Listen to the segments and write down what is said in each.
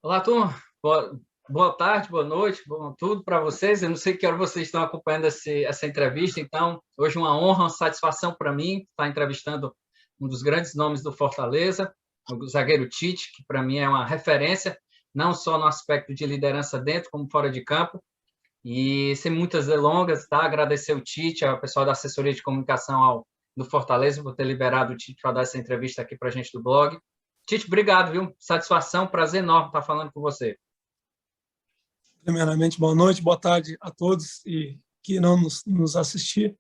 Olá, turma. Boa tarde, boa noite, bom tudo para vocês. Eu não sei que hora vocês estão acompanhando essa entrevista, então, hoje uma honra, uma satisfação para mim estar entrevistando um dos grandes nomes do Fortaleza, o zagueiro Tite, que para mim é uma referência, não só no aspecto de liderança dentro, como fora de campo. E sem muitas delongas, tá? Agradecer o Tite, ao pessoal da assessoria de comunicação do Fortaleza, por ter liberado o Tite para dar essa entrevista aqui para a gente do blog. Tite, obrigado, viu? Satisfação, prazer enorme estar falando com você. Primeiramente, boa noite, boa tarde a todos e que não nos assistir.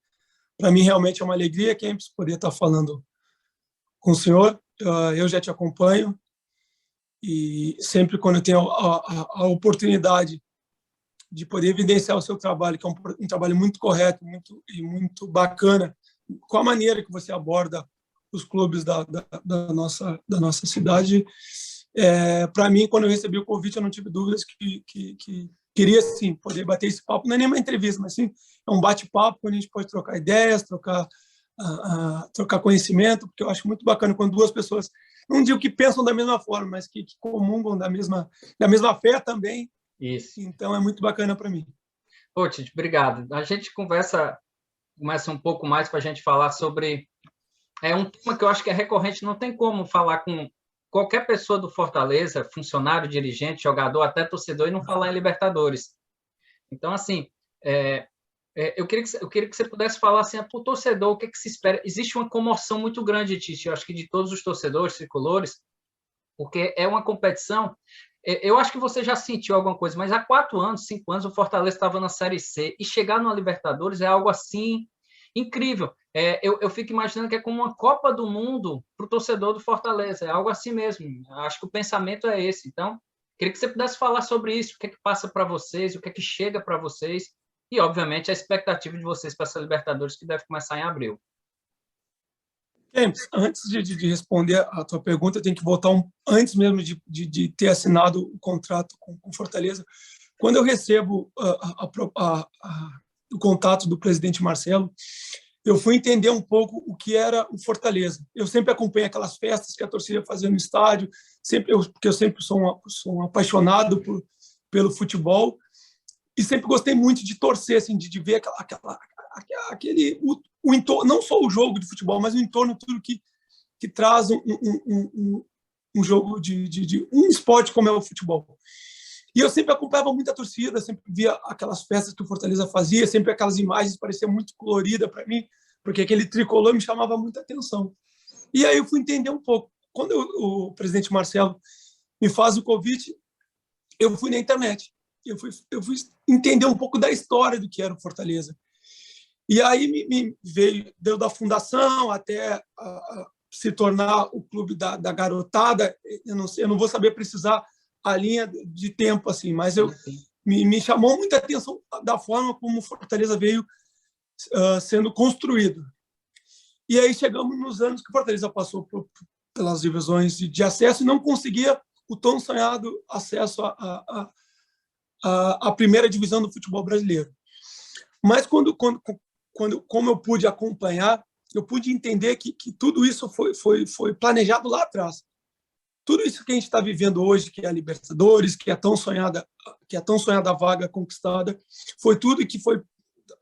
Para mim, realmente é uma alegria, Kempis, poder estar falando com o senhor. Eu já te acompanho e sempre quando eu tenho a oportunidade de poder evidenciar o seu trabalho, que é um trabalho muito correto muito bacana, com a maneira que você aborda os clubes da nossa cidade. Para mim, quando eu recebi o convite, eu não tive dúvidas que queria, sim, poder bater esse papo. Não é nenhuma entrevista, mas sim é um bate-papo onde a gente pode trocar ideias, trocar conhecimento, porque eu acho muito bacana quando duas pessoas, não digo que pensam da mesma forma, mas que comungam da mesma fé também. Isso. Então, é muito bacana para mim. Ô, Tite, obrigado. A gente começa um pouco mais para a gente falar sobre um tema que eu acho que é recorrente, não tem como falar com qualquer pessoa do Fortaleza, funcionário, dirigente, jogador, até torcedor, e não falar em Libertadores. Então, assim, eu queria que você pudesse falar assim, para o torcedor, o que se espera? Existe uma comoção muito grande, Tite, eu acho que de todos os torcedores tricolores, porque é uma competição. Eu acho que você já sentiu alguma coisa, mas há 4 anos, 5 anos, o Fortaleza estava na Série C, e chegar na Libertadores é algo assim incrível. Eu fico imaginando que é como uma Copa do Mundo para o torcedor do Fortaleza, é algo assim mesmo. Acho que o pensamento é esse. Então, queria que você pudesse falar sobre isso, o que é que passa para vocês, o que é que chega para vocês, e, obviamente, a expectativa de vocês para essa Libertadores, que deve começar em abril. Antes de responder a tua pergunta, eu tenho que voltar antes mesmo de ter assinado o contrato com Fortaleza. Quando eu recebo o contato do presidente Marcelo, eu fui entender um pouco o que era o Fortaleza. Eu sempre acompanho aquelas festas que a torcida fazia no estádio, porque eu sempre sou um apaixonado pelo futebol e sempre gostei muito de torcer, assim, de ver aquele o entorno, não só o jogo de futebol, mas o entorno, tudo que traz um jogo de um esporte como é o futebol. E eu sempre acompanhava muito a torcida, sempre via aquelas festas que o Fortaleza fazia, sempre aquelas imagens pareciam muito coloridas para mim, porque aquele tricolor me chamava muita atenção. E aí eu fui entender um pouco. Quando o presidente Marcelo me faz o convite, eu fui na internet. Eu fui entender um pouco da história do que era o Fortaleza. E aí me deu da fundação até se tornar o clube da garotada. Eu não vou saber precisar a linha de tempo, assim, mas me chamou muita atenção da forma como o Fortaleza veio sendo construído. E aí chegamos nos anos que o Fortaleza passou pelas divisões de acesso e não conseguia o tão sonhado acesso à primeira divisão do futebol brasileiro. Mas como eu pude acompanhar, eu pude entender que tudo isso foi planejado lá atrás. Tudo isso que a gente está vivendo hoje, que é a Libertadores, que é tão sonhada a vaga conquistada, foi tudo que foi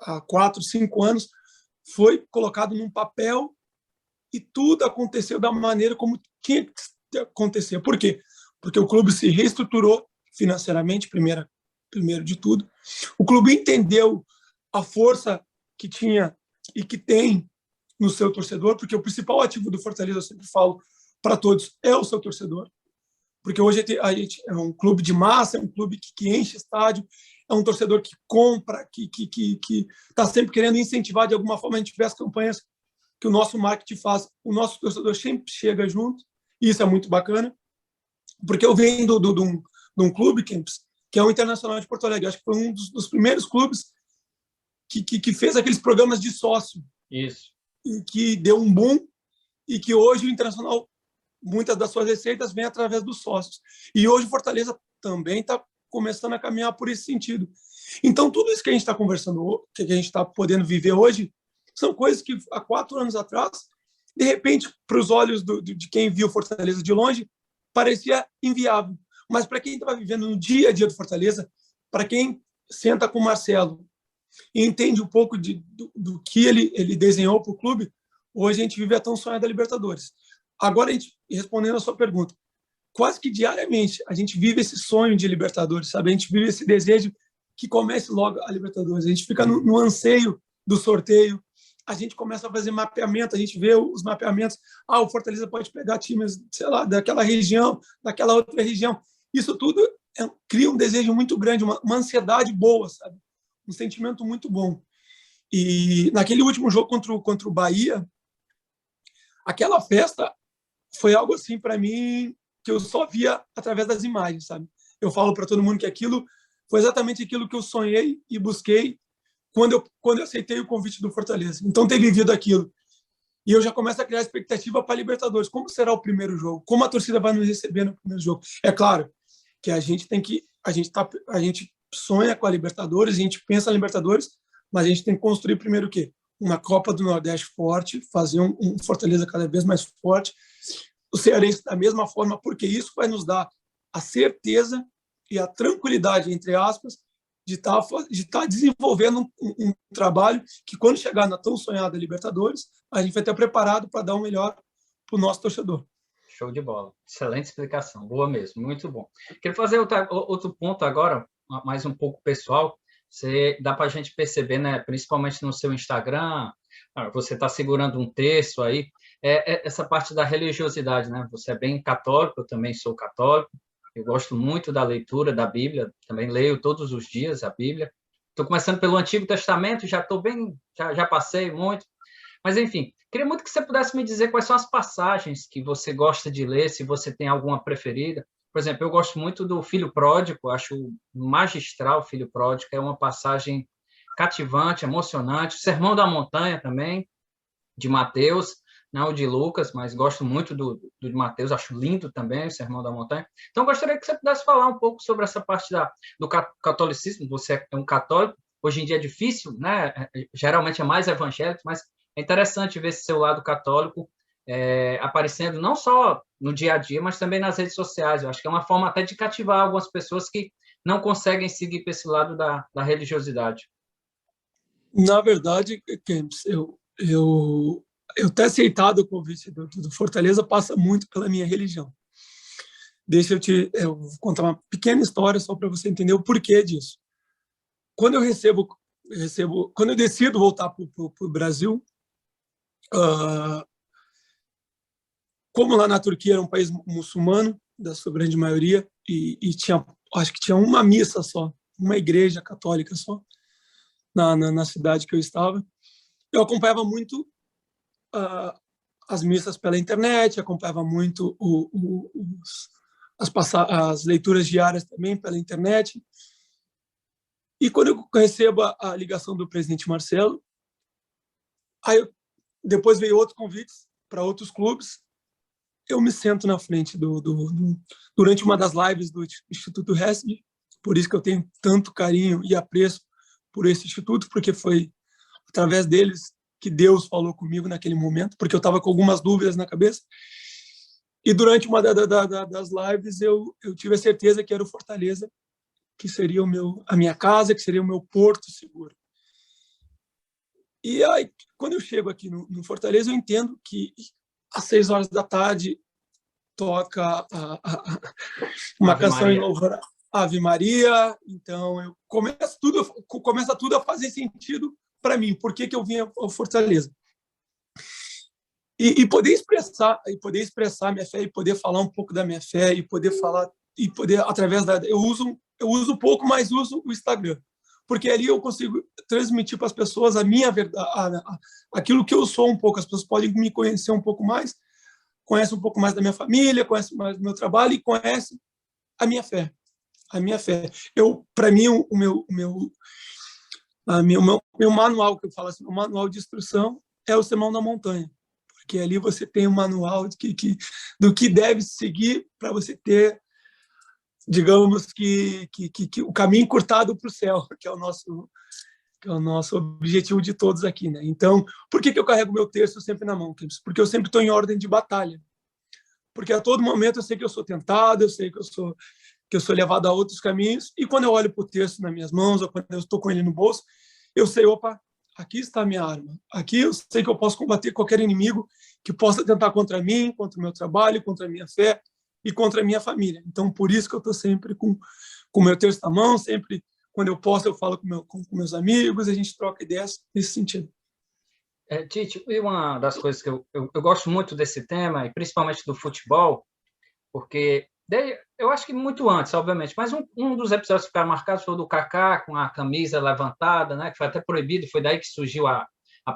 há 4, 5 anos, foi colocado num papel e tudo aconteceu da maneira como tinha que acontecer. Por quê? Porque o clube se reestruturou financeiramente, primeiro de tudo. O clube entendeu a força que tinha e que tem no seu torcedor, porque o principal ativo do Fortaleza, eu sempre falo para todos, é o seu torcedor. Porque hoje a gente é um clube de massa, é um clube que enche estádio, é um torcedor que compra, que está sempre querendo incentivar de alguma forma. A gente vê as campanhas que o nosso marketing faz, o nosso torcedor sempre chega junto, e isso é muito bacana, porque eu venho de um clube, que é o Internacional de Porto Alegre. Acho que foi um dos primeiros clubes que fez aqueles programas de sócio. Isso. E que deu um boom, e que hoje o Internacional, muitas das suas receitas vêm através dos sócios. E hoje o Fortaleza também está começando a caminhar por esse sentido. Então, tudo isso que a gente está conversando, que a gente está podendo viver hoje, são coisas que há 4 anos atrás, de repente, para os olhos de quem viu Fortaleza de longe, parecia inviável. Mas para quem estava vivendo no dia a dia do Fortaleza, para quem senta com o Marcelo e entende um pouco do que ele desenhou para o clube, hoje a gente vive a tão sonhada Libertadores. Agora, respondendo a sua pergunta, quase que diariamente a gente vive esse sonho de Libertadores, sabe? A gente vive esse desejo que comece logo a Libertadores. A gente fica no anseio do sorteio, a gente começa a fazer mapeamento, a gente vê os mapeamentos. O Fortaleza pode pegar times, sei lá, daquela região, daquela outra região. Isso tudo cria um desejo muito grande, uma ansiedade boa, sabe? Um sentimento muito bom. E naquele último jogo contra o Bahia, aquela festa foi algo assim para mim que eu só via através das imagens, sabe? Eu falo para todo mundo que aquilo foi exatamente aquilo que eu sonhei e busquei quando eu aceitei o convite do Fortaleza. Então, ter vivido aquilo. E eu já começo a criar expectativa para a Libertadores. Como será o primeiro jogo? Como a torcida vai nos receber no primeiro jogo? É claro que a gente sonha com a Libertadores, a gente pensa na Libertadores, mas a gente tem que construir primeiro o quê? Uma Copa do Nordeste forte, fazer um Fortaleza cada vez mais forte, o Cearense da mesma forma, porque isso vai nos dar a certeza e a tranquilidade, entre aspas, de estar desenvolvendo um trabalho que, quando chegar na tão sonhada Libertadores, a gente vai estar preparado para dar o melhor para o nosso torcedor. Show de bola. Excelente explicação. Boa mesmo. Muito bom. Quero fazer outro ponto agora, mais um pouco pessoal. Dá para a gente perceber, né, principalmente no seu Instagram, você está segurando um texto aí, essa parte da religiosidade, né? Você é bem católico, eu também sou católico. Eu gosto muito da leitura da Bíblia, também leio todos os dias a Bíblia. Estou começando pelo Antigo Testamento, já estou bem, já passei muito. Mas, enfim, queria muito que você pudesse me dizer quais são as passagens que você gosta de ler, se você tem alguma preferida. Por exemplo, eu gosto muito do Filho Pródigo, acho magistral o Filho Pródigo, é uma passagem cativante, emocionante. O Sermão da Montanha também, de Mateus, não o de Lucas, mas gosto muito do de Mateus, acho lindo também o Sermão da Montanha. Então, gostaria que você pudesse falar um pouco sobre essa parte do catolicismo. Você é um católico, hoje em dia é difícil, né? Geralmente é mais evangélico, mas é interessante ver esse seu lado católico aparecendo não só no dia a dia, mas também nas redes sociais. Eu acho que é uma forma até de cativar algumas pessoas que não conseguem seguir para esse lado da religiosidade. Na verdade, Kempis, eu ter aceitado o convite do Fortaleza passa muito pela minha religião. Eu vou contar uma pequena história só para você entender o porquê disso. Quando eu decido voltar para o Brasil, como lá na Turquia era um país muçulmano, da sua grande maioria, e acho que tinha uma missa só, uma igreja católica só, na cidade que eu estava, eu acompanhava muito as missas pela internet, acompanhava muito as leituras diárias também pela internet. E quando eu recebo a ligação do presidente Marcelo, depois veio outros convites para outros clubes, eu me sento na frente durante uma das lives do Instituto Hesed, por isso que eu tenho tanto carinho e apreço por esse instituto, porque foi através deles que Deus falou comigo naquele momento, porque eu estava com algumas dúvidas na cabeça. E durante uma das lives eu tive a certeza que era o Fortaleza, que seria a minha casa, que seria o meu porto seguro. E aí, quando eu chego aqui no Fortaleza, eu entendo que às 6 horas da tarde toca uma canção em louvor à Ave Maria. Então, começa tudo a fazer sentido para mim, por que eu vim ao Fortaleza. E poder expressar minha fé, e poder falar um pouco da minha fé, e poder através eu uso pouco, mas uso o Instagram, porque ali eu consigo transmitir para as pessoas a minha verdade, aquilo que eu sou um pouco. As pessoas podem me conhecer um pouco mais, conhecem um pouco mais da minha família, conhecem mais do meu trabalho e conhecem a minha fé. Para mim, o meu manual, que eu falo assim, o manual de instrução é o Sermão da Montanha, porque ali você tem um manual do que deve seguir para você ter, digamos que o caminho encurtado para o céu, que é o nosso objetivo de todos aqui, né? Então, por que eu carrego meu texto sempre na mão? Porque eu sempre estou em ordem de batalha. Porque a todo momento eu sei que eu sou tentado, eu sei que eu sou que eu sou levado a outros caminhos, e quando eu olho para o texto nas minhas mãos, ou quando eu estou com ele no bolso, eu sei, opa, aqui está a minha arma. Aqui eu sei que eu posso combater qualquer inimigo que possa tentar contra mim, contra o meu trabalho, contra a minha fé e contra a minha família. Então, por isso que eu estou sempre com o meu texto na mão, sempre, quando eu posso, eu falo com meus amigos, a gente troca ideias nesse sentido. Tite, e uma das coisas que eu gosto muito desse tema, e principalmente do futebol, porque eu acho que muito antes, obviamente, mas um dos episódios que ficaram marcados foi o do Kaká com a camisa levantada, né, que foi até proibido, foi daí que surgiu a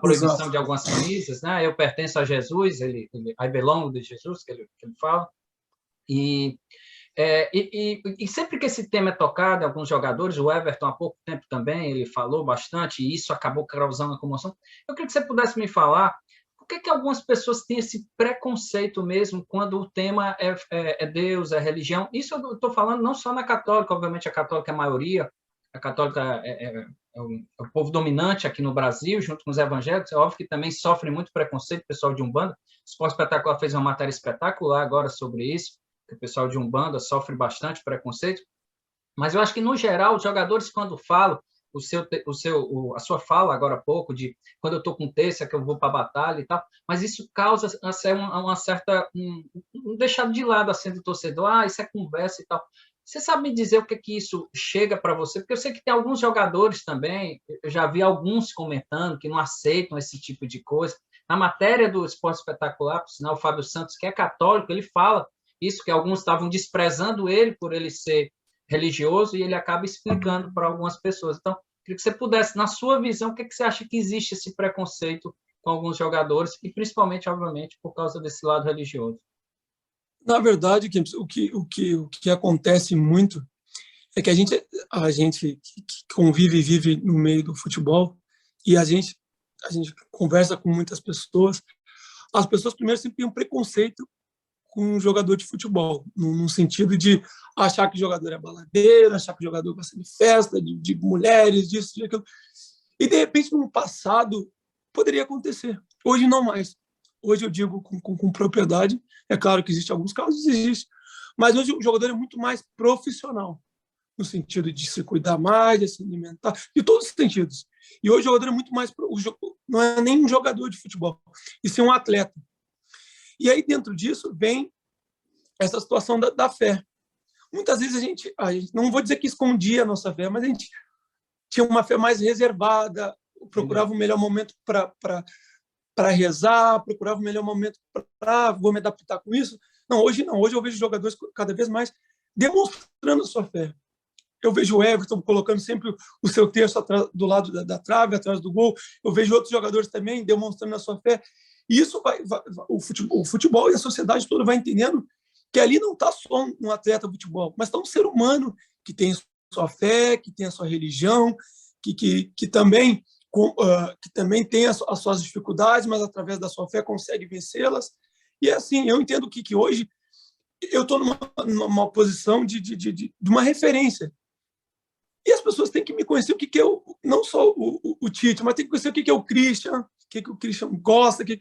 proibição Exato. de algumas camisas, né? Eu pertenço a Jesus, I belong de Jesus, que ele fala. E sempre que esse tema é tocado em alguns jogadores, o Everton há pouco tempo também, ele falou bastante, e isso acabou causando uma comoção. Eu queria que você pudesse me falar por que algumas pessoas têm esse preconceito mesmo quando o tema é Deus, é religião. Isso eu estou falando não só na católica, obviamente a católica é a maioria, a católica é o povo dominante aqui no Brasil, junto com os evangélicos, é óbvio que também sofre muito preconceito, o pessoal de Umbanda. O Esporte Espetacular fez uma matéria espetacular agora sobre isso, que o pessoal de Umbanda sofre bastante preconceito, mas eu acho que, no geral, os jogadores, quando falam, a sua fala agora há pouco, de quando eu estou com terça, que eu vou para a batalha e tal, mas isso causa uma certa... um deixado de lado assim, do torcedor, isso é conversa e tal. Você sabe me dizer o que isso chega para você? Porque eu sei que tem alguns jogadores também, eu já vi alguns comentando que não aceitam esse tipo de coisa. Na matéria do Esporte Espetacular, por sinal, o Fábio Santos, que é católico, ele fala isso, que alguns estavam desprezando ele por ele ser religioso, e ele acaba explicando para algumas pessoas. Então, queria que você pudesse, na sua visão, o que você acha que existe esse preconceito com alguns jogadores, e principalmente, obviamente, por causa desse lado religioso? Na verdade, o que acontece muito é que a gente que convive e vive no meio do futebol, e a gente conversa com muitas pessoas, as pessoas primeiro sempre têm um preconceito com um jogador de futebol, no sentido de achar que o jogador é baladeiro, achar que o jogador gosta de festa, de mulheres, disso, de aquilo. E, de repente, no passado, poderia acontecer. Hoje, não mais. Hoje, eu digo com propriedade, é claro que existem alguns casos, existe, mas hoje o jogador é muito mais profissional, no sentido de se cuidar mais, de se alimentar, de todos os sentidos. E hoje o jogador é muito mais... Não é nem um jogador de futebol, e sim um atleta. E aí, dentro disso, vem essa situação da fé. Muitas vezes a gente, não vou dizer que escondia a nossa fé, mas a gente tinha uma fé mais reservada, procurava o melhor momento para rezar, procurava o melhor momento para vou me adaptar com isso. Não, hoje eu vejo jogadores cada vez mais demonstrando a sua fé. Eu vejo o Everton colocando sempre o seu terço do lado da trave, atrás do gol. Eu vejo outros jogadores também demonstrando a sua fé. E isso o futebol e a sociedade toda vai entendendo que ali não está só um atleta de futebol, mas está um ser humano que tem sua fé, que tem a sua religião, que também tem as suas dificuldades, mas através da sua fé consegue vencê-las. E assim, eu entendo que hoje eu estou numa posição de uma referência. E as pessoas têm que me conhecer o que é não só o Tite, mas tem que conhecer o que é o Christian, o que o Christian gosta, o que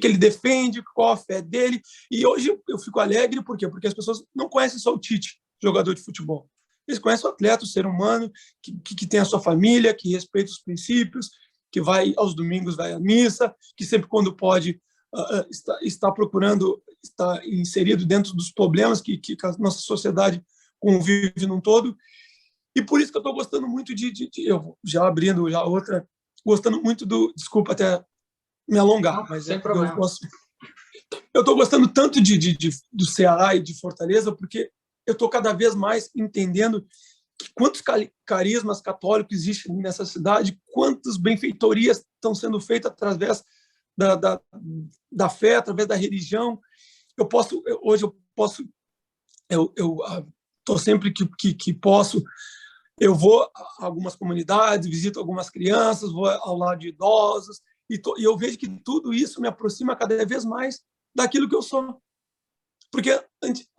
ele defende, qual a fé dele. E hoje eu fico alegre, por quê? Porque as pessoas não conhecem só o Tite, jogador de futebol. Eles conhecem o atleta, o ser humano, que tem a sua família, que respeita os princípios, que vai aos domingos, vai à missa, que sempre quando pode está procurando estar inserido dentro dos problemas que a nossa sociedade convive num todo. E por isso que eu estou gostando muito eu já abrindo já outra, gostando muito desculpa até me alongar, Não, mas sem problema. Eu estou gostando tanto do Ceará e de Fortaleza, porque eu estou cada vez mais entendendo que quantos carismas católicos existem nessa cidade, quantas benfeitorias estão sendo feitas através da fé, através da religião. Hoje eu posso, eu estou sempre que posso, eu vou a algumas comunidades, visito algumas crianças, vou ao lado de idosos, e eu vejo que tudo isso me aproxima cada vez mais daquilo que eu sou. Porque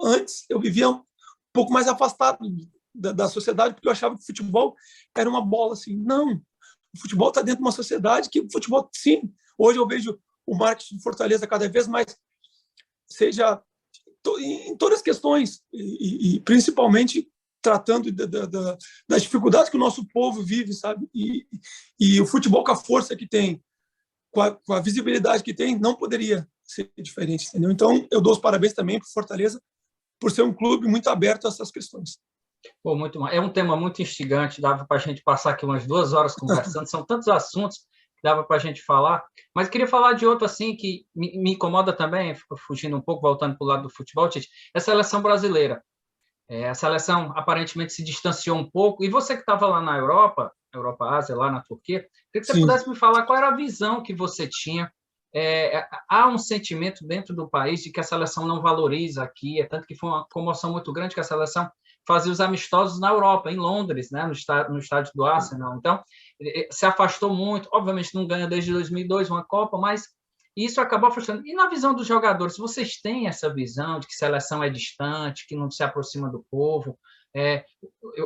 antes eu vivia um pouco mais afastado da sociedade, porque eu achava que o futebol era uma bola assim. Não, o futebol está dentro de uma sociedade que o futebol, sim. Hoje eu vejo o marketing de Fortaleza cada vez mais em todas as questões, e principalmente tratando das dificuldades que o nosso povo vive, sabe? E o futebol, com a força que tem, com a visibilidade que tem, não poderia ser diferente, entendeu? Então, eu dou os parabéns também para o Fortaleza por ser um clube muito aberto a essas questões. Pô, muito, é um tema muito instigante, dava para a gente passar aqui umas 2 horas conversando, são tantos assuntos que dava para a gente falar, mas queria falar de outro assim que me incomoda também, fugindo um pouco, voltando para o lado do futebol, Tite, é a seleção brasileira. A seleção aparentemente se distanciou um pouco, e você que estava lá na Europa, Ásia, lá na Turquia, queria que você pudesse me falar qual era a visão que você tinha. Há um sentimento dentro do país de que a seleção não valoriza aqui, tanto que foi uma comoção muito grande que a seleção fazia os amistosos na Europa, em Londres, né, no estádio do Arsenal. Então, se afastou muito, obviamente não ganha desde 2002 uma Copa, mas isso acabou afastando. E na visão dos jogadores, vocês têm essa visão de que seleção é distante, que não se aproxima do povo?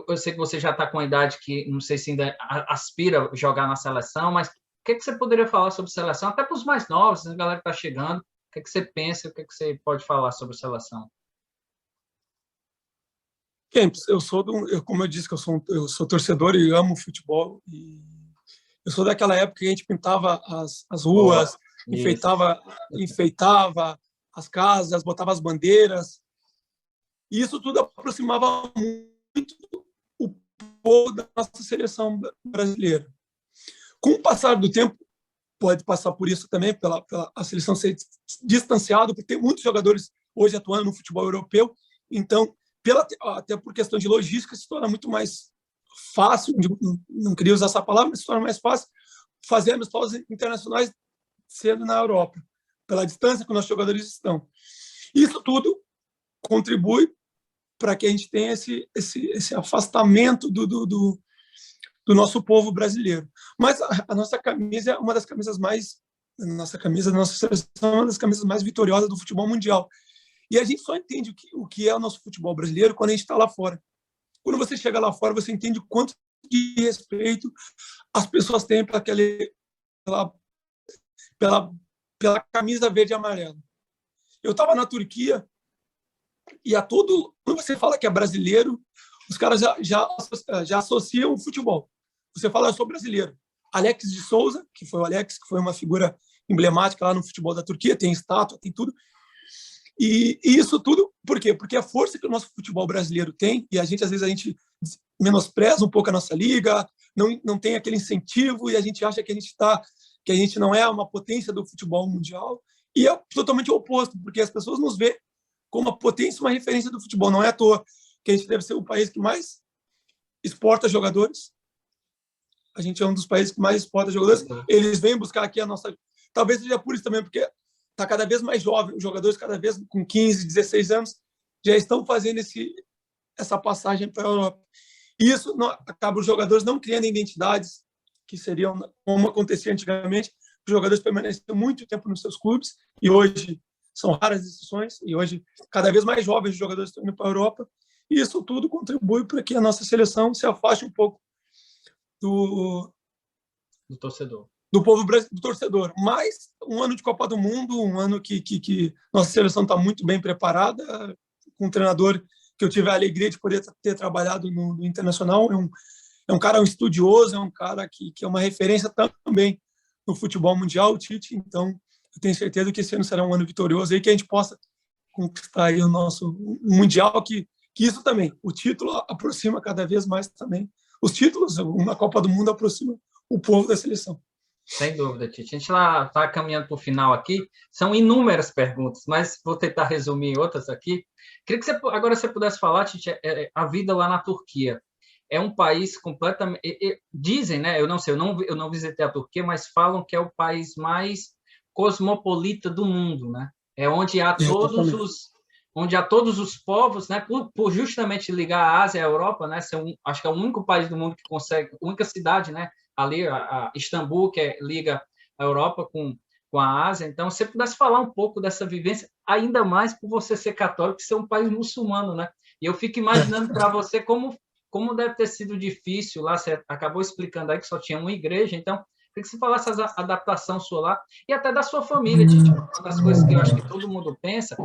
Eu sei que você já está com a idade que não sei se ainda aspira a jogar na seleção, mas o que você poderia falar sobre seleção, até para os mais novos, a galera que está chegando, o que você pensa, o que você pode falar sobre seleção? Kempis, como eu disse, que eu sou torcedor e amo futebol, e eu sou daquela época que a gente pintava as ruas, enfeitava as casas, botava as bandeiras, e isso tudo aproximava muito o povo da nossa seleção brasileira. Com o passar do tempo, pode passar por isso também, pela a seleção ser distanciada, porque tem muitos jogadores hoje atuando no futebol europeu, então, até por questão de logística, se torna muito mais fácil, não queria usar essa palavra, mas se torna mais fácil fazer amistosos internacionais sendo na Europa, pela distância que os nossos jogadores estão. Isso tudo contribui para que a gente tenha esse afastamento do nosso povo brasileiro. Mas a nossa camisa é uma das camisas mais... A nossa seleção é uma das camisas mais vitoriosas do futebol mundial. E a gente só entende o que é o nosso futebol brasileiro quando a gente está lá fora. Quando você chega lá fora, você entende o quanto de respeito as pessoas têm pela camisa verde e amarela. Eu estava na Turquia e quando você fala que é brasileiro, os caras já associam o futebol. Você fala, eu sou brasileiro. Alex de Souza, que foi o Alex, que foi uma figura emblemática lá no futebol da Turquia, tem estátua, tem tudo. E isso tudo, por quê? Porque a força que o nosso futebol brasileiro tem, e às vezes a gente menospreza um pouco a nossa liga, não tem aquele incentivo, e a gente acha que a gente não é uma potência do futebol mundial, e é totalmente o oposto, porque as pessoas nos veem como uma potência, uma referência do futebol. Não é à toa que a gente deve ser o país que mais exporta jogadores. A gente é um dos países que mais exporta jogadores. Eles vêm buscar aqui a nossa... Talvez seja por isso também, porque está cada vez mais jovem, os jogadores cada vez com 15, 16 anos já estão fazendo essa passagem para a Europa. E isso acaba os jogadores não criando identidades que seriam como acontecia antigamente. Os jogadores permaneceram muito tempo nos seus clubes e hoje são raras exceções, e hoje cada vez mais jovens jogadores estão indo para a Europa, e isso tudo contribui para que a nossa seleção se afaste um pouco do torcedor. Do povo brasileiro, do torcedor. Mas um ano de Copa do Mundo, um ano que nossa seleção está muito bem preparada, com um treinador que eu tive a alegria de poder ter trabalhado no Internacional. É um cara estudioso, é um cara que é uma referência também no futebol mundial, o Tite. Então, eu tenho certeza que esse ano será um ano vitorioso e que a gente possa conquistar aí o nosso Mundial, que isso também, o título aproxima cada vez mais também. Os títulos, uma Copa do Mundo aproxima o povo da seleção. Sem dúvida, Tite. A gente está caminhando para o final aqui. São inúmeras perguntas, mas vou tentar resumir outras aqui. Queria que agora você pudesse falar, Tite, a vida lá na Turquia. É um país completamente... Dizem, né? Eu não sei, eu não visitei a Turquia, mas falam que é o país mais cosmopolita do mundo, né? É onde há todos os povos, né? Por justamente ligar a Ásia à Europa, né? Acho que é o único país do mundo que consegue, a única cidade, né? Ali, a Istambul, que liga a Europa com a Ásia. Então, se você pudesse falar um pouco dessa vivência, ainda mais por você ser católico e ser um país muçulmano, né? E eu fico imaginando para você como deve ter sido difícil lá. Você acabou explicando aí que só tinha uma igreja, então queria que você falasse a adaptação sua lá e até da sua família, Tite. Uma das coisas que eu acho que todo mundo pensa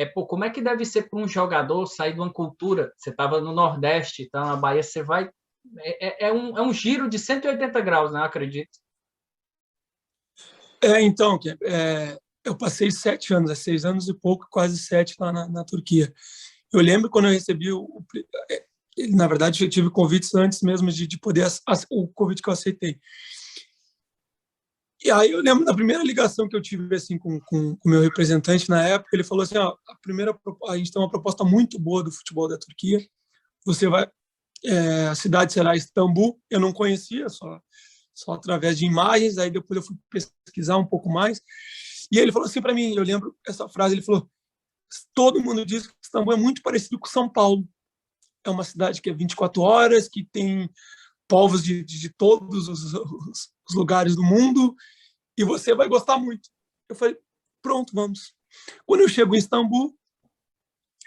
pô, como é que deve ser para um jogador sair de uma cultura? Você estava no Nordeste, está na Bahia, você vai... É um giro de 180 graus, né? Eu acredito. Então, eu passei 7 anos, 6 anos e pouco, quase 7 lá na Turquia. Eu lembro quando eu recebi na verdade, eu tive convites antes mesmo de poder o convite que eu aceitei. E aí eu lembro da primeira ligação que eu tive assim com o meu representante na época, ele falou assim, ó, a gente tem uma proposta muito boa do futebol da Turquia. Você vai, a cidade será Istambul. Eu não conhecia, só através de imagens. Aí depois eu fui pesquisar um pouco mais. E ele falou assim para mim, eu lembro essa frase, ele falou: todo mundo diz que Istambul é muito parecido com São Paulo. É uma cidade que é 24 horas, que tem povos de todos os lugares do mundo, e você vai gostar muito. Eu falei, pronto, vamos. Quando eu chego em Istambul,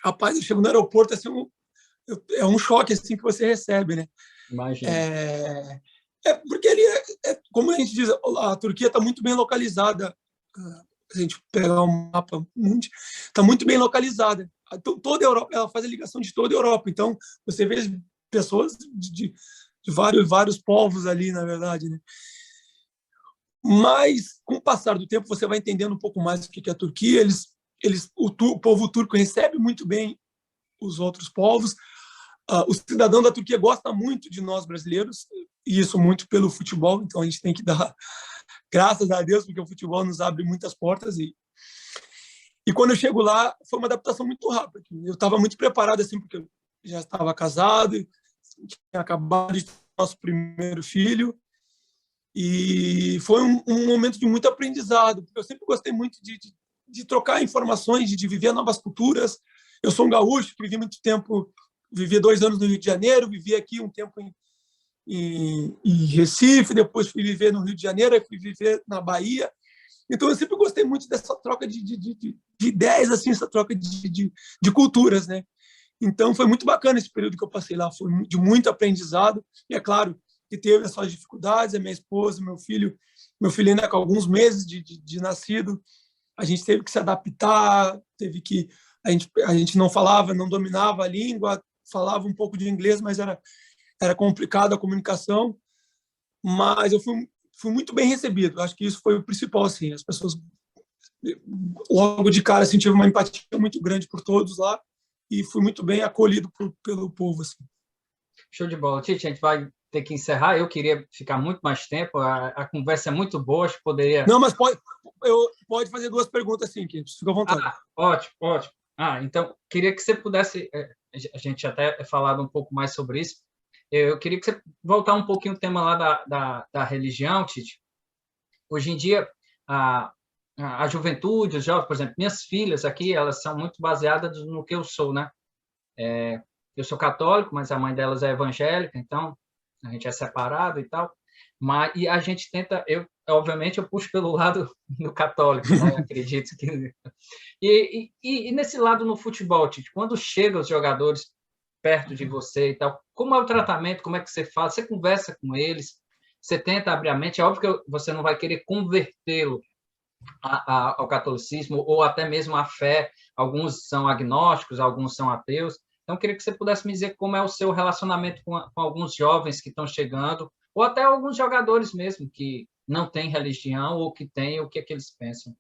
rapaz, eu chego no aeroporto, assim, é um choque assim que você recebe, né? Imagina. Porque como a gente diz, a Turquia está muito bem localizada. A gente pegar um mapa mundi, está muito bem localizada. Toda a Europa, ela faz a ligação de toda a Europa. Então, você vê pessoas de vários povos ali, na verdade, né? Mas, com o passar do tempo, você vai entendendo um pouco mais o que é a Turquia. O povo turco recebe muito bem os outros povos. O cidadão da Turquia gosta muito de nós brasileiros, e isso muito pelo futebol. Então, a gente tem que dar graças a Deus, porque o futebol nos abre muitas portas. E quando eu chego lá, foi uma adaptação muito rápida. Eu estava muito preparado, assim, porque eu já estava casado, tinha acabado de ter nosso primeiro filho, e foi um momento de muito aprendizado, porque eu sempre gostei muito de trocar informações, de viver novas culturas. Eu sou um gaúcho que vivi muito tempo, vivi 2 anos no Rio de Janeiro, vivi aqui um tempo em Recife, depois fui viver no Rio de Janeiro, fui viver na Bahia. Então, eu sempre gostei muito dessa troca de ideias, assim, essa troca de culturas, né? Então, foi muito bacana esse período que eu passei lá, foi de muito aprendizado. E é claro que teve as suas dificuldades, a minha esposa, meu filho ainda com alguns meses de nascido, a gente teve que se adaptar, a gente não falava, não dominava a língua, falava um pouco de inglês, mas era complicado a comunicação. Mas eu fui muito bem recebido. Acho que isso foi o principal, assim. As pessoas, logo de cara, assim, tive uma empatia muito grande por todos lá e fui muito bem acolhido pelo povo, assim. Show de bola. Tite, a gente vai ter que encerrar. Eu queria ficar muito mais tempo. A conversa é muito boa. Acho que poderia... Não, mas pode fazer 2 perguntas, assim, que fica à vontade. Ótimo, ótimo. Então, queria que você pudesse... A gente até falado um pouco mais sobre isso. Eu queria que você voltar um pouquinho o tema lá da religião, Tite. Hoje em dia, a juventude, os jovens, por exemplo, minhas filhas aqui, elas são muito baseadas no que eu sou, né? Eu sou católico, mas a mãe delas é evangélica, então a gente é separado e tal. E a gente tenta, obviamente, eu puxo pelo lado do católico, né? Acredito que... E nesse lado no futebol, Tite, quando chegam os jogadores perto de você e tal, como é o tratamento, como é que você faz? Você conversa com eles, você tenta abrir a mente, é óbvio que você não vai querer convertê-lo ao catolicismo ou até mesmo à fé, alguns são agnósticos, alguns são ateus, então eu queria que você pudesse me dizer como é o seu relacionamento com alguns jovens que estão chegando, ou até alguns jogadores mesmo que não têm religião ou que têm, o que é que eles pensam.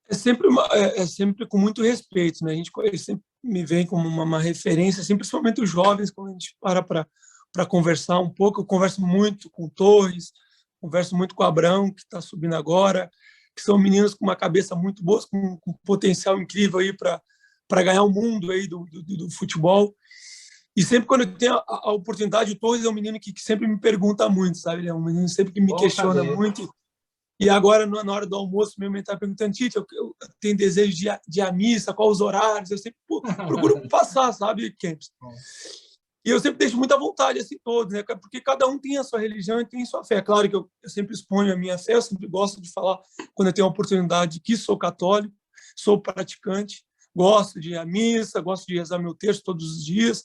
É sempre com muito respeito, né? Eles sempre me veem como uma referência, assim, principalmente os jovens, quando a gente para conversar um pouco. Eu converso muito com o Torres, converso muito com o Abrão, que está subindo agora, que são meninos com uma cabeça muito boa, com potencial incrível aí para ganhar o mundo aí do futebol. E sempre quando eu tenho a oportunidade, o Torres é um menino que sempre me pergunta muito, sabe? Ele é um menino sempre que me Bom questiona saber. muito. E agora, na hora do almoço, mesmo ele está perguntando: Tite, eu tenho desejo de ir à missa, quais os horários? Eu sempre procuro passar, sabe, Kempis? E eu sempre deixo muita vontade, assim, todos, né? Porque cada um tem a sua religião e tem a sua fé. É claro que eu sempre exponho a minha fé, eu sempre gosto de falar, quando eu tenho a oportunidade, que sou católico, sou praticante, gosto de ir à missa, gosto de rezar meu texto todos os dias,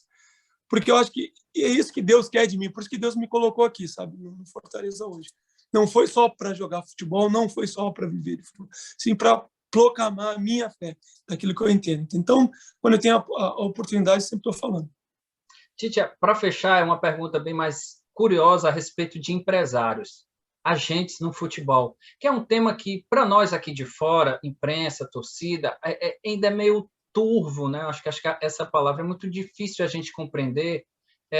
porque eu acho que é isso que Deus quer de mim, por isso que Deus me colocou aqui, sabe, no Fortaleza hoje. Não foi só para jogar futebol, não foi só para viver de futebol, sim, para proclamar a minha fé, daquilo que eu entendo. Então, quando eu tenho a oportunidade, sempre estou falando. Tite, para fechar, é uma pergunta bem mais curiosa a respeito de empresários, agentes no futebol, que é um tema que, para nós aqui de fora, imprensa, torcida, ainda é meio turvo, né? Acho que essa palavra é muito difícil a gente compreender.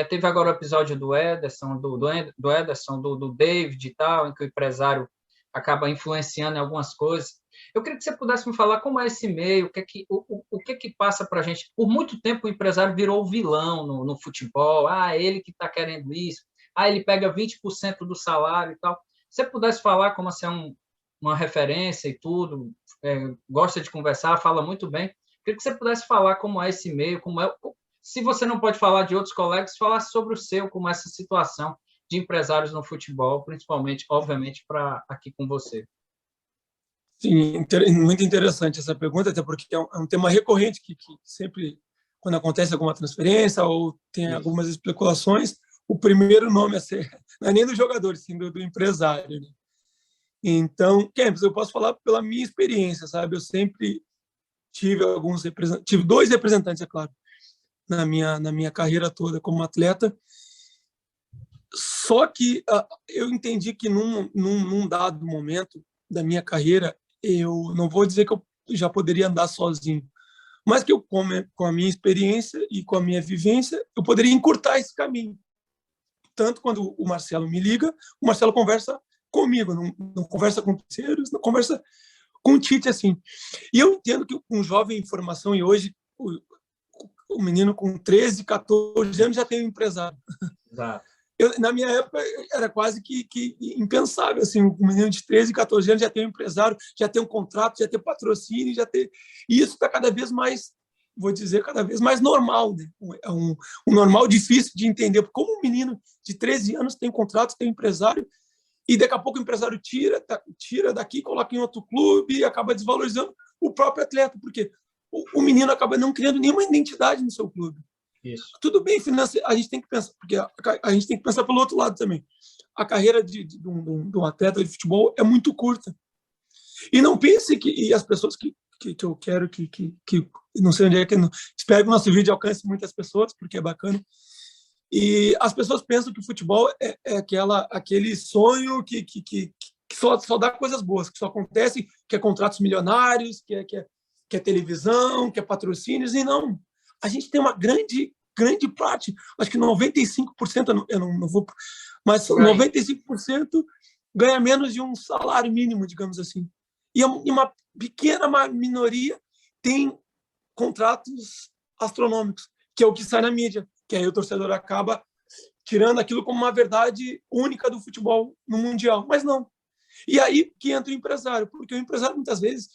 Teve agora o episódio do Ederson, do Ederson, do David e tal, em que o empresário acaba influenciando em algumas coisas. Eu queria que você pudesse me falar como é esse meio, o que que passa para a gente. Por muito tempo o empresário virou vilão no futebol. Ele que está querendo isso. Ele pega 20% do salário e tal. Se você pudesse falar como você é uma referência e tudo, gosta de conversar, fala muito bem. Eu queria que você pudesse falar como é esse meio, se você não pode falar de outros colegas, falar sobre o seu, como é essa situação de empresários no futebol, principalmente, obviamente, para aqui com você. Sim, muito interessante essa pergunta, até porque é um tema recorrente que sempre, quando acontece alguma transferência ou tem algumas especulações, o primeiro nome a ser, não é nem do jogador, sim do empresário. Né? Então, Kempis, eu posso falar pela minha experiência, sabe? Eu sempre tive tive 2 representantes, é claro, na minha carreira toda como atleta. Só que eu entendi que num dado momento da minha carreira, eu não vou dizer que eu já poderia andar sozinho, mas que eu, com a minha experiência e com a minha vivência, eu poderia encurtar esse caminho. Tanto quando o Marcelo me liga, o Marcelo conversa comigo, não conversa com terceiros, não conversa com o Tite, assim. E eu entendo que um jovem em formação, e hoje o menino com 13, 14 anos já tem um empresário. Exato. Na minha época, era quase que impensável. Assim, um menino de 13, 14 anos já tem um empresário, já tem um contrato, já tem patrocínio, E isso está cada vez mais, vou dizer, cada vez mais normal. Né? É um normal difícil de entender. Como um menino de 13 anos tem contrato, tem empresário, e daqui a pouco o empresário tira daqui, coloca em outro clube e acaba desvalorizando o próprio atleta, porque o menino acaba não criando nenhuma identidade no seu clube. Isso. Tudo bem, a gente tem que pensar, porque a gente tem que pensar pelo outro lado também. A carreira de um atleta de futebol é muito curta. E não pense e as pessoas que eu quero não sei onde é que espero que o nosso vídeo alcance muitas pessoas, porque é bacana. E as pessoas pensam que o futebol é aquele sonho que só dá coisas boas, que só acontece, que é contratos milionários, que é televisão, que é patrocínios, e não. A gente tem uma grande parte, acho que 95%, eu não vou, mas 95% ganha menos de um salário mínimo, digamos assim. E uma pequena minoria tem contratos astronômicos, que é o que sai na mídia, que aí o torcedor acaba tirando aquilo como uma verdade única do futebol no Mundial. Mas não. E aí que entra o empresário, porque o empresário, muitas vezes,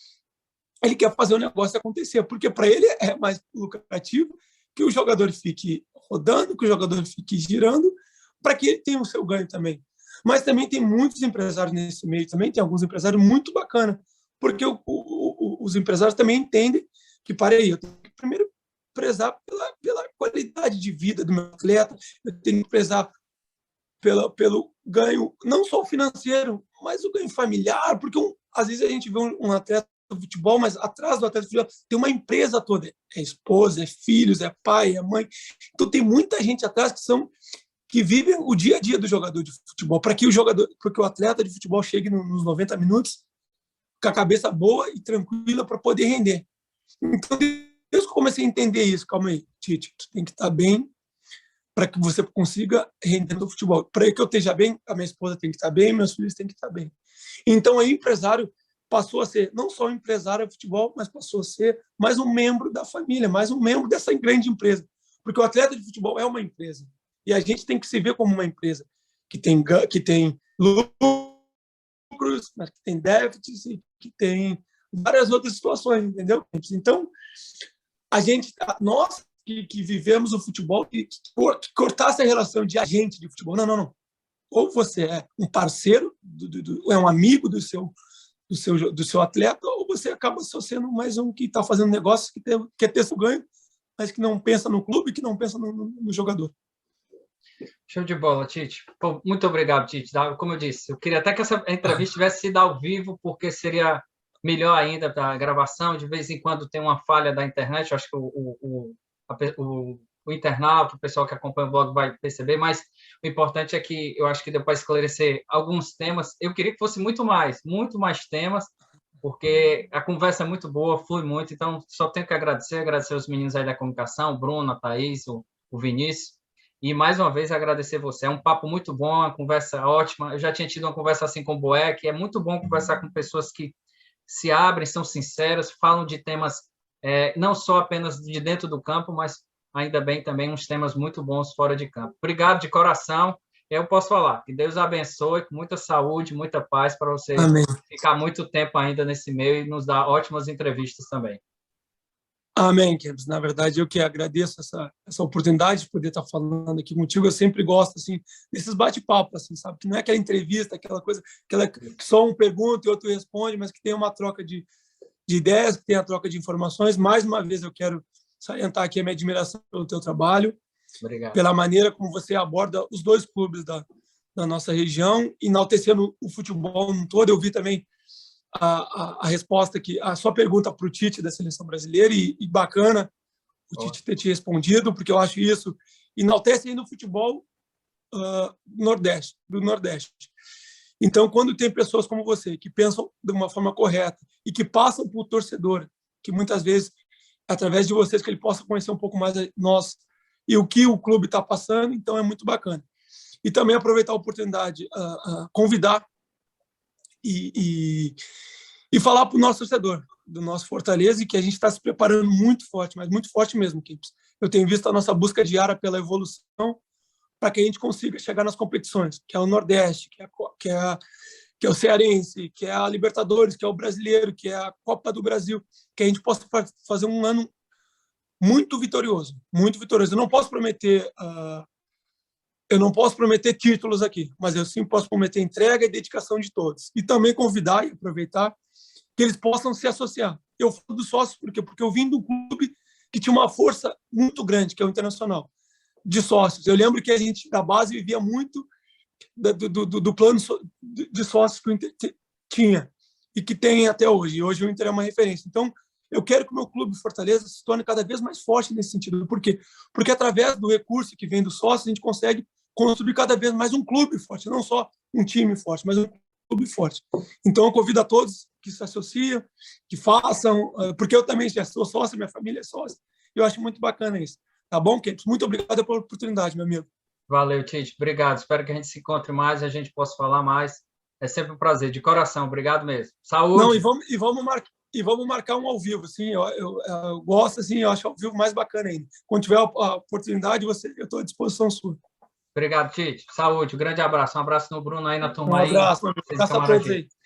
ele quer fazer o negócio acontecer, porque para ele é mais lucrativo que o jogador fique rodando, que o jogador fique girando, para que ele tenha o seu ganho também. Mas também tem muitos empresários nesse meio, também tem alguns empresários muito bacanas, porque os empresários também entendem que, eu tenho que primeiro prezar pela qualidade de vida do meu atleta, eu tenho que prezar pelo ganho, não só financeiro, mas o ganho familiar, porque às vezes a gente vê um atleta de futebol, mas atrás do atleta de futebol tem uma empresa toda, é esposa, é filhos, é pai, é mãe, então tem muita gente atrás que vivem o dia a dia do jogador de futebol, para que o atleta de futebol chegue nos 90 minutos com a cabeça boa e tranquila para poder render. Então, desde que eu comecei a entender isso, calma aí, Tite, tu tem que estar bem para que você consiga render no futebol. Para que eu esteja bem, a minha esposa tem que estar bem, meus filhos têm que estar bem. Então, aí o empresário passou a ser não só um empresário de futebol, mas passou a ser mais um membro da família, mais um membro dessa grande empresa. Porque o atleta de futebol é uma empresa. E a gente tem que se ver como uma empresa que tem lucros, mas que tem déficits, que tem várias outras situações, entendeu? Então, nós que vivemos o futebol, que cortar essa relação de agente de futebol. Não. Ou você é um parceiro, é um amigo do seu atleta, ou você acaba só sendo mais um que está fazendo negócio, que quer ter seu ganho, mas que não pensa no clube, que não pensa no jogador. Show de bola, Tite. Pô, muito obrigado, Tite. Como eu disse, eu queria até que essa entrevista tivesse sido ao vivo, porque seria melhor ainda para a gravação. De vez em quando tem uma falha da internet, eu acho que o internauta, o pessoal que acompanha o blog vai perceber, mas o importante é que eu acho que deu para esclarecer alguns temas. Eu queria que fosse muito mais temas, porque a conversa é muito boa, flui muito, então só tenho que agradecer os meninos aí da comunicação, o Bruno, a Thaís, o Vinícius, e mais uma vez agradecer você. É um papo muito bom, uma conversa ótima. Eu já tinha tido uma conversa assim com o Boeck, é muito bom conversar com pessoas que se abrem, são sinceras, falam de temas não só apenas de dentro do campo, mas ainda bem também uns temas muito bons fora de campo. Obrigado de coração. Eu posso falar que Deus abençoe, com muita saúde, muita paz para você Amém. ficar muito tempo ainda nesse meio e nos dar ótimas entrevistas também. Amém, Kempis. Na verdade, eu que agradeço essa oportunidade de poder estar falando aqui contigo. Eu sempre gosto assim desses bate-papos, assim, sabe? Que não é aquela entrevista, aquela coisa que só um pergunta e outro responde, mas que tem uma troca de ideias, que tem a troca de informações. Mais uma vez, eu quero salientar aqui a minha admiração pelo teu trabalho, Obrigado. pela maneira como você aborda os dois clubes da nossa região, enaltecendo o futebol no todo. Eu vi também a resposta que a sua pergunta para o Tite da seleção brasileira e bacana o Tite ter te respondido, porque eu acho isso enaltece ainda o futebol do Nordeste. Então, quando tem pessoas como você que pensam de uma forma correta e que passam para o torcedor, que muitas vezes através de vocês que ele possa conhecer um pouco mais nós e o que o clube está passando, então é muito bacana. E também aproveitar a oportunidade, convidar e falar para o nosso torcedor, do nosso Fortaleza, e que a gente está se preparando muito forte, mas muito forte mesmo, Kempis. Eu tenho visto a nossa busca diária pela evolução para que a gente consiga chegar nas competições, que é o Nordeste, que é o Cearense, que é a Libertadores, que é o Brasileiro, que é a Copa do Brasil, que a gente possa fazer um ano muito vitorioso, muito vitorioso. Eu não posso prometer títulos aqui, mas eu sim posso prometer entrega e dedicação de todos. E também convidar e aproveitar que eles possam se associar. Eu falo dos sócios porque eu vim de um clube que tinha uma força muito grande, que é o Internacional, de sócios. Eu lembro que a gente, da base, vivia muito do plano de sócios que o Inter tinha e que tem até hoje. E hoje o Inter é uma referência. Então, eu quero que o meu clube Fortaleza se torne cada vez mais forte nesse sentido. Por quê? Porque através do recurso que vem dos sócios, a gente consegue construir cada vez mais um clube forte, não só um time forte, mas um clube forte. Então, eu convido a todos que se associam, que façam, porque eu também já sou sócio, minha família é sócia, e eu acho muito bacana isso. Tá bom, Kempis? Muito obrigado pela oportunidade, meu amigo. Valeu, Tite. Obrigado. Espero que a gente se encontre mais e a gente possa falar mais. É sempre um prazer, de coração. Obrigado mesmo. Saúde. Não, e vamos marcar um ao vivo, assim, eu gosto, assim, eu acho ao vivo mais bacana ainda. Quando tiver a oportunidade, eu estou à disposição sua. Obrigado, Tite. Saúde. Um grande abraço. Um abraço no Bruno aí, na turma Um aí. abraço a todos aí.